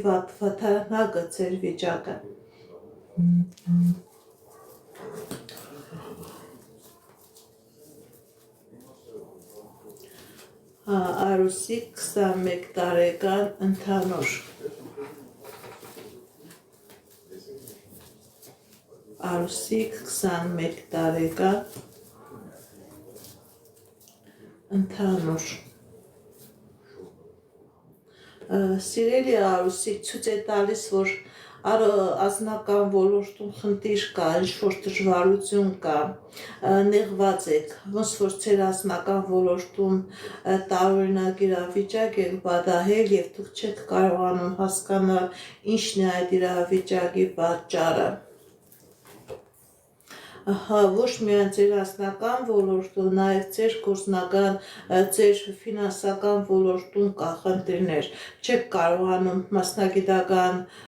վատթարնագը ձեր վիճակը։ Արուսի 21 տարեկան ընդհանուր։ Արուսի 21 տարեկան ընդհանուր։ Սիրելի Արուսիկ, ցույց է տալիս, որ անձնական ոլորտում խնդիր կա, ինչ-որ դժվարություն կա, նեղված եք, ոնց որ ձեր անձնական ոլորտում տարօրինակ իրավիճակ եք պատահել և դուք չեք կարողանում հասկանալ ինչն է այդ իրավիճակի պատճառը։ Ոչ միայն ձեր անձնական ոլորտում, նաև ձեր գործնական, ձեր ֆինանսական ոլորտում կա խնդիրներ, չեք կարողանում մասնագիտական